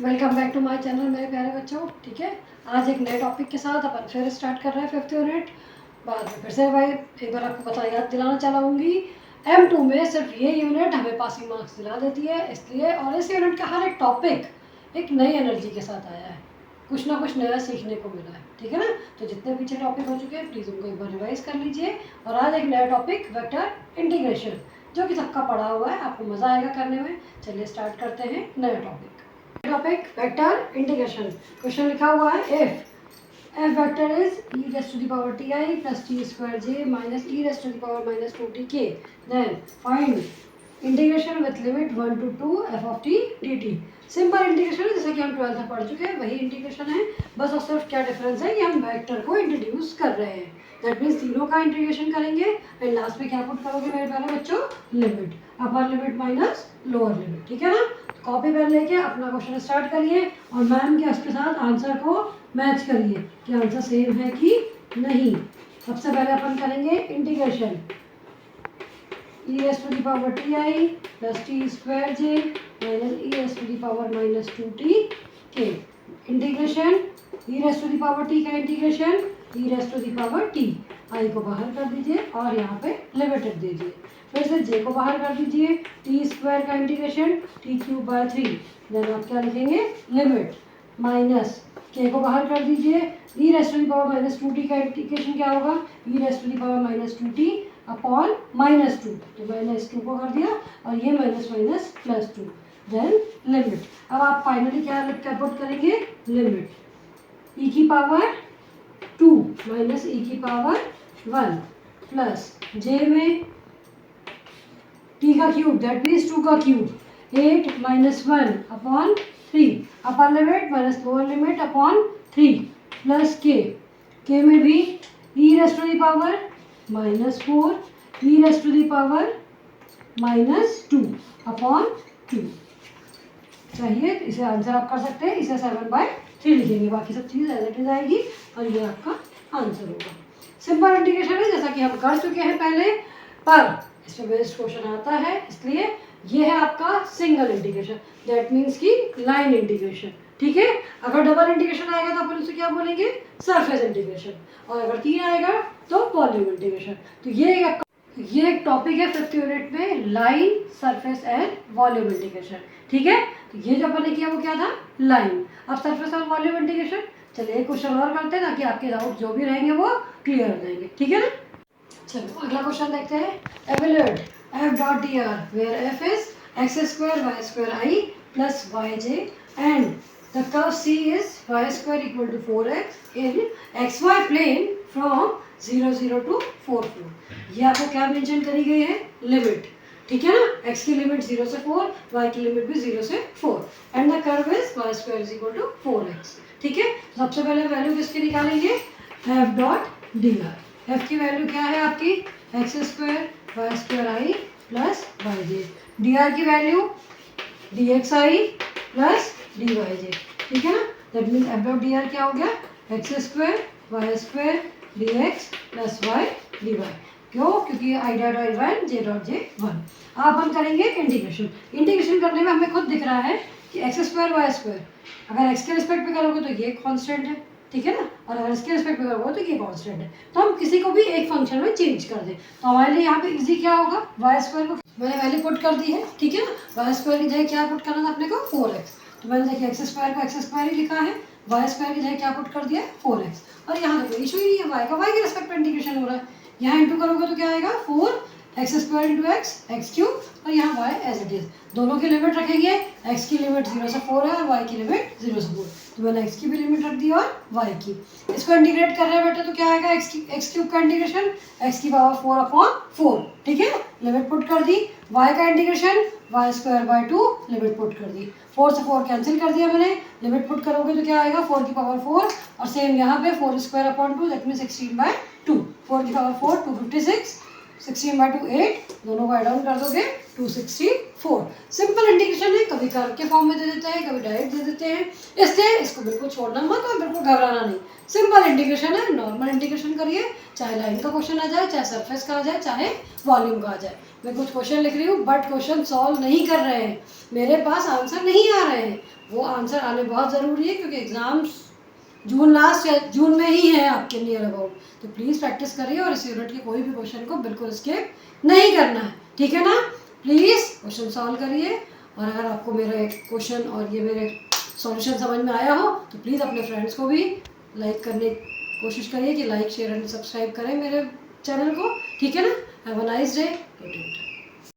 Welcome back to my channel मेरे प्यारे बच्चों। ठीक है, आज एक नए टॉपिक के साथ अपन फिर स्टार्ट कर रहे हैं 5th यूनिट। बाद में फिर से भाई एक बार आपको पता याद दिलाना चाहूँगी, M2 में सिर्फ ये यूनिट हमें पासिंग मार्क्स दिला देती है, इसलिए और इस यूनिट का हर एक टॉपिक एक नई एनर्जी के साथ आया है, कुछ ना कुछ नया सीखने को मिला है। ठीक है ना, तो जितने पीछे टॉपिक हो चुके हैं प्लीज़ उनको एक बार रिवाइज कर लीजिए। और आज एक नया टॉपिक वेक्टर इंटीग्रेशन, जो कि सबका पढ़ा हुआ है, आपको मज़ा आएगा करने में। चलिए स्टार्ट करते हैं नया टॉपिक वेक्टर इंटीग्रेशन। क्वेश्चन लिखा हुआ है F vector is e raise to the power ti plus T square J minus e raise to the power minus 2tk। Then find integration with limit 1 to 2 f of t dt। Simple integration है, जैसा कि हम 12th में पढ़ चुके हैं, वही integration है, बस और सिर्फ क्या डिफरेंस है कि हम वेक्टर को इंट्रोड्यूस कर रहे हैं। दैट मीन्स तीनों का इंटीग्रेशन करेंगे एंड लास्ट में क्या पुट करोगे मेरे प्यारे बच्चों, लिमिट, अपर लिमिट माइनस लोअर लिमिट। ठीक है ना, कॉपी पेन लेके अपना क्वेश्चन स्टार्ट करिए और मैम के उसके साथ आंसर को मैच करिए कि आंसर सेम है कि नहीं। सबसे पहले अपन करेंगे integration e raise to the power ti plus T square J minus e raise to the power minus 2tk। Integration e raise to the power t का integration e raise to the power t, I को बाहर कर दीजिए और यहाँ पे limit रख दीजिए। फिर से j को बाहर कर दीजिए, टी स्क्वायर का इंटीग्रेशन t³/3। देन आप क्या लिखेंगे, लिमिट माइनस k को बाहर कर दीजिए, e raise to the power minus 2t का इंटीग्रेशन क्या होगा, e raise to the power minus 2t upon minus 2, तो माइनस 2 को कर दिया और ये minus minus plus 2। Then limit, अब आप फाइनली क्या पुट करेंगे, लिमिट e की पावर 2 माइनस e की पावर 1 प्लस j में t का क्यूब, दैट मीन्स 2 का क्यूब, 8 माइनस 1 अपॉन 3, अपर limit minus lower limit upon 3 plus k में भी e raise to the power minus 4 e raise to the power minus 2 upon 2 चाहिए, तो इसे answer आप कर सकते हैं, इसे 7/3 लिखेंगे, बाकी सब चीज़ एज इट इज आएगी और ये आपका आंसर होगा। सिंपल इंटीग्रेशन है, जैसा कि हम कर चुके हैं पहले, पर इसमें बेस्ड क्वेश्चन आता है, इसलिए ये है आपका सिंगल इंटीग्रेशन, दैट मीन्स की लाइन इंटीग्रेशन। ठीक है, अगर डबल इंटीग्रेशन आएगा तो अपन उसे क्या बोलेंगे, सरफेस इंटीग्रेशन, और अगर 3 आएगा तो वॉल्यूम इंटीग्रेशन। तो ये एक टॉपिक है 5th यूनिट में, line, surface and volume integration. ठीक है, तो ये जो अपन ने किया वो क्या था, लाइन। अब सरफेस और वॉल्यूम इंटीग्रेशन, चलिए एक क्वेश्चन और करते हैं ताकि आपके डाउट जो भी रहेंगे वो क्लियर हो जाएंगे। ठीक है ना, चलो अगला क्वेश्चन देखते हैं। Evaluate f dot dr where f is x² y² i plus yj and the curve c is y² equal to 4x in xy plane from 0 0 to 4 4। ये आपको क्या मेंशन करी गई है, लिमिट। ठीक है ना, x की लिमिट 0 से 4, y की लिमिट भी 0 से 4 and the curve is y² is equal to 4x। ठीक है, सबसे पहले वैल्यू किसकी निकालेंगे, f डॉट dr। f की वैल्यू क्या है आपकी, x² y² i plus yj, dr की वैल्यू dxi प्लस dyj। ठीक है ना, that means f dot dr क्या हो गया, x² y² dx plus y dy। क्यों, क्योंकि i dot i 1 j dot j 1। अब हम करेंगे इंटीग्रेशन। इंटीग्रेशन करने में हमें खुद दिख रहा है कि x² y², अगर x के रिस्पेक्ट में करोगे तो ये कांस्टेंट है, ठीक है ना, और अगर इसके रिस्पेक्ट में करोगे तो ये कांस्टेंट है, तो हम किसी को भी एक फंक्शन में चेंज कर दें तो हमारे लिए यहाँ पे इजी क्या होगा, y² को मैंने वैल्यू पुट कर दी है। ठीक है ना, y² की जगह क्या पुट करना था अपने को, 4x, तो मैंने देखिए x² को x² ही लिखा है, y² की जगह क्या पुट कर दिया, 4x, और यहाँ तो कोई इशू ही नहीं है, y का y के रिस्पेक्ट में इंटीग्रेशन हो रहा है। यहाँ इंटू करोगे तो क्या आएगा, 4x² इंटू x क्यूब, और यहाँ y एज इट इज। दोनों की लिमिट रखेंगे, x की लिमिट 0 से 4 है और y की लिमिट 0 से 4, तो मैंने x की भी लिमिट रख दी और y की। इसको इंटीग्रेट कर रहे हैं बेटा तो क्या आएगा, x क्यूब का इंटीग्रेशन x की पावर 4 अपॉन 4। ठीक है, लिमिट पुट कर दी, y का इंटीग्रेशन y²/2, लिमिट पुट कर दी, 4 से 4 कैंसिल कर दिया मैंने, लिमिट पुट करोगे तो क्या आएगा, 4 की पावर 4, और सेम यहाँ पे 4² अपॉन 2, दैट मीन्स 16/2, 4 की पावर 4 256, 16/2 8, दोनों को एड ऑन कर दोगे 264। सिंपल इंटीग्रेशन है, कभी कर्व के फॉर्म में दे देते हैं, कभी डायरेक्ट दे देते हैं, इसलिए इसको बिल्कुल छोड़ना मत और बिल्कुल घबराना नहीं। सिंपल इंटीग्रेशन है, नॉर्मल इंटीग्रेशन करिए, चाहे लाइन का क्वेश्चन आ जाए, चाहे सरफेस का आ जाए, चाहे वॉल्यूम का आ जाए। मैं कुछ क्वेश्चन लिख रही हूँ बट क्वेश्चन सॉल्व नहीं कर रहे हैं, मेरे पास आंसर नहीं आ रहे हैं, वो आंसर आने बहुत ज़रूरी है, क्योंकि एग्ज़ाम्स जून लास्ट या जून में ही है आपके नियर अबाउट। तो प्लीज़ प्रैक्टिस करिए और इस यूनिट के कोई भी क्वेश्चन को बिल्कुल स्किप नहीं करना है, ठीक है ना। प्लीज़ क्वेश्चन सॉल्व करिए, और अगर आपको मेरे क्वेश्चन और ये मेरे सॉल्यूशन समझ में आया हो तो प्लीज़ अपने फ्रेंड्स को भी लाइक करने की कोशिश करिए कि लाइक शेयर एंड सब्सक्राइब करें मेरे चैनल को, ठीक है ना। Have a nice day.